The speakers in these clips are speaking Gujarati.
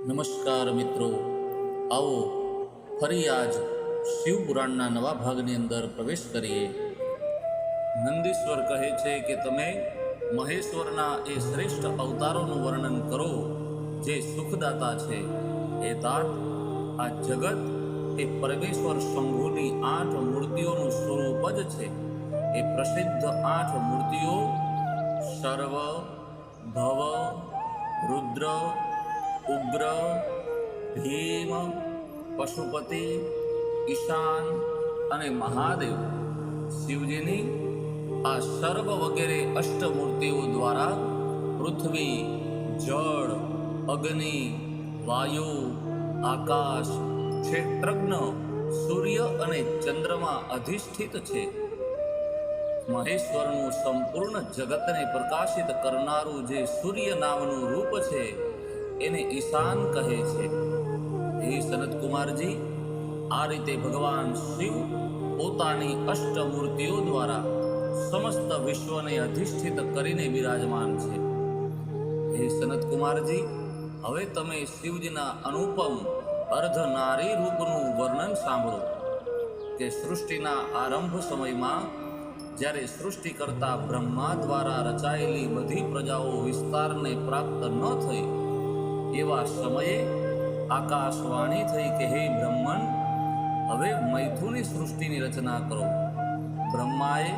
નમસ્કાર મિત્રો, આવો ફરી આજ શિવપુરાણના નવા ભાગની અંદર પ્રવેશ કરીએ. નંદીશ્વર કહે છે કે તમે મહેશ્વરના એ શ્રેષ્ઠ અવતારોનું વર્ણન કરો જે સુખદાતા છે. એ તાત આ જગત એ પરમેશ્વર શંભુની 8 મૂર્તિઓનું સ્વરૂપ જ છે. એ પ્રસિદ્ધ 8 મૂર્તિઓ સર્વ, ભવ, રુદ્ર, ઉગ્ર, ભીમ, પશુપતિ, ઈશાન અને મહાદેવ. શિવજીની આ સર્વ વગેરે અષ્ટમૂર્તિઓ દ્વારા પૃથ્વી, જળ, અગ્નિ, વાયુ, આકાશ, ક્ષેત્રજ્ઞ, સૂર્ય અને ચંદ્રમા અધિષ્ઠિત છે. મહેશ્વરનું સંપૂર્ણ જગતને પ્રકાશિત કરનારું જે સૂર્ય નામનું રૂપ છે એને ઈશાન કહે છે. હે સનતકુમારજી, આ રીતે ભગવાન શિવ પોતાની અષ્ટમૂર્તિઓ દ્વારા સમસ્ત વિશ્વને અધિષ્ઠિત કરીને બિરાજમાન છે. હે સનતકુમારજી, હવે તમે શિવજીના અનુપમ અર્ધનારી રૂપનું વર્ણન સાંભળો કે સૃષ્ટિના આરંભ સમયમાં જ્યારે સૃષ્ટિ કરતા બ્રહ્મા દ્વારા રચાયેલી બધી પ્રજાઓ વિસ્તારને પ્રાપ્ત ન થઈ એવા સમયે આકાશવાણી થઈ કે હે બ્રહ્મણ, હવે મૈથુની સૃષ્ટિની રચના કરો. બ્રહ્માએ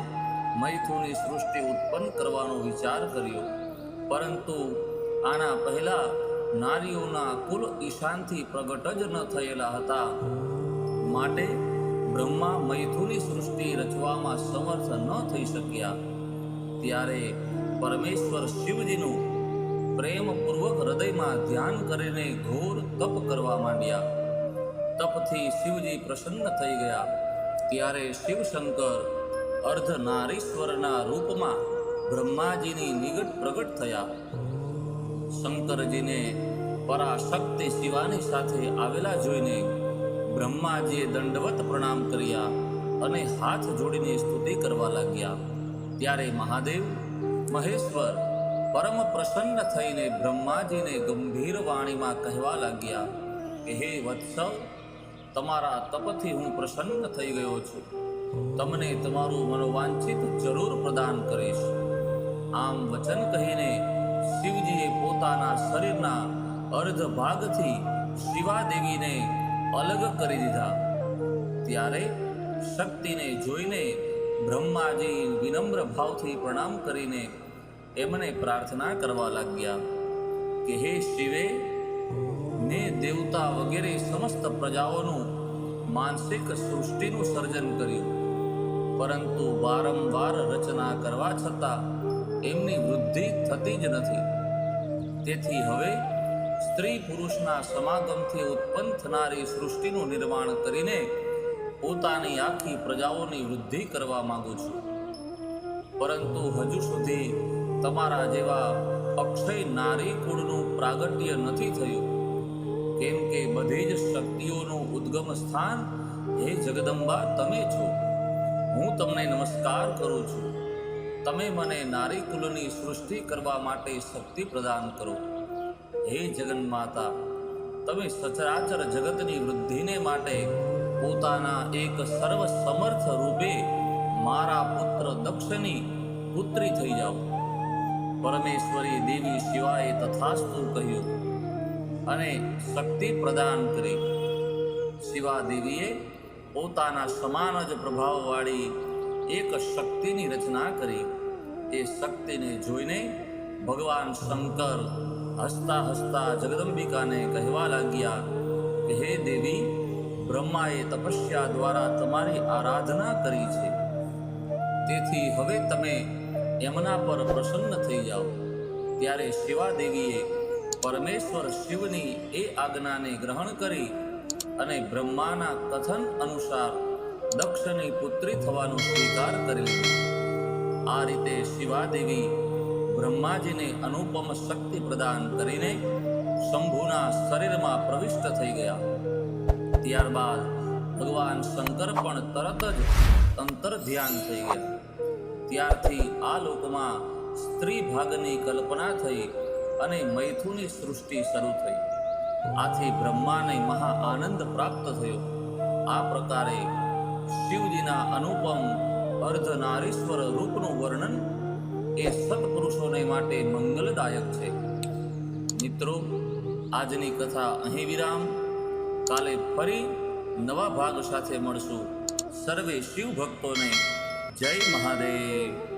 મૈથુની સૃષ્ટિ ઉત્પન્ન કરવાનો વિચાર કર્યો, પરંતુ આના પહેલા નારીઓના કુલ ઈશાનથી પ્રગટ જ ન થયેલા હતા. માટે બ્રહ્મા મૈથુની સૃષ્ટિ રચવામાં સમર્થ ન થઈ શક્યા. ત્યારે પરમેશ્વર શિવજીનું પ્રેમપૂર્વક હૃદયમાં ધ્યાન કરીને ઘોર તપ કરવા માંડ્યા. તપથી શિવજી પ્રસન્ન થઈ ગયા. ત્યારે શિવશંકર અર્ધનારીશ્વરના રૂપમાં બ્રહ્માજીની નિકટ પ્રગટ થયા. શંકરજીને પરાશક્તિ શિવાની સાથે આવેલા જોઈને બ્રહ્માજીએ દંડવત પ્રણામ કર્યા અને હાથ જોડીને સ્તુતિ કરવા લાગ્યા. ત્યારે મહાદેવ મહેશ્વર પરમ પ્રસન્ન થઈને બ્રહ્માજીને ગંભીર વાણીમાં કહેવા લાગ્યા કે હે વત્સ, તમારા તપથી હું પ્રસન્ન થઈ ગયો છું. તમને તમારું મનોવાંછિત જરૂર પ્રદાન કરીશ. આમ વચન કહીને શિવજીએ પોતાના શરીરના અર્ધ ભાગથી શિવાદેવીને અલગ કરી દીધા. ત્યારે શક્તિને જોઈને બ્રહ્માજી વિનમ્ર ભાવથી પ્રણામ કરીને એમને પ્રાર્થના કરવા લાગ્યા કે હે શિવે, ને દેવતા વગેરે સમસ્ત પ્રજાઓનું માનસિક સૃષ્ટિનું સર્જન કર્યું, પરંતુ વારંવાર રચના કરવા છતાં એમની વૃદ્ધિ થતી જ નથી. તેથી હવે સ્ત્રી પુરુષના સમાગમથી ઉત્પન્ન થનારી સૃષ્ટિનું નિર્માણ કરીને પોતાની આખી પ્રજાઓની વૃદ્ધિ કરવા માંગુ છું. પરંતુ હજુ સુધી તમારા જેવા અક્ષય નારી કુળનું પ્રાગટ્ય નથી થયું, કેમ કે બધી જ શક્તિઓનું ઉદ્ગમ સ્થાન હે જગદંબા તમે છો. હું તમને નમસ્કાર કરું છું. તમે મને નારી કુલની સૃષ્ટિ કરવા માટે શક્તિ પ્રદાન કરો. હે જગન્માતા, તમે સચરાચર જગતની વૃદ્ધિને માટે પોતાના એક સર્વ સમર્થ રૂપે મારા પુત્ર દક્ષની પુત્રી થઈ જાઓ. પરમેશ્વરી દેવી શિવાએ તથાસ્તુ કહ્યું અને શક્તિ પ્રદાન કરી. શિવાદેવીએ પોતાના સમાન જ પ્રભાવવાળી એક શક્તિની રચના કરી. એ શક્તિને જોઈને ભગવાન શંકર હસતા હસતા જગદંબિકાને કહેવા લાગ્યા કે હે દેવી, બ્રહ્માએ તપસ્યા દ્વારા તમારી આરાધના કરી છે, તેથી હવે તમે એમના પર પ્રસન્ન થઈ જાઓ. ત્યારે શિવાદેવીએ પરમેશ્વર શિવની એ આજ્ઞાને ગ્રહણ કરી અને બ્રહ્માના કથન અનુસાર દક્ષની પુત્રી થવાનો સ્વીકાર કરી લીધો. આ રીતે શિવાદેવી બ્રહ્માજીને અનુપમ શક્તિ પ્રદાન કરીને શંભુના શરીરમાં પ્રવિષ્ટ થઈ ગયા. ત્યારબાદ ભગવાન શંકર પણ તરત જ અંતર ધ્યાન થઈ ગયા. ત્યારથી આ લોકમાં સ્ત્રી ભાગની કલ્પના થઈ અને મૈથુની સૃષ્ટિ શરૂ થઈ. આથી બ્રહ્માને મહા આનંદ પ્રાપ્ત થયો. આ પ્રકારે શિવજીના અનુપમ અર્ધનારીશ્વર રૂપનું વર્ણન એ સત્પુરુષોને માટે મંગલદાયક છે. મિત્રો, આજની કથા અહીં વિરામ. કાલે ફરી નવા ભાગ સાથે મળશું. સર્વે શિવ ભક્તોને જય મહાદેવ.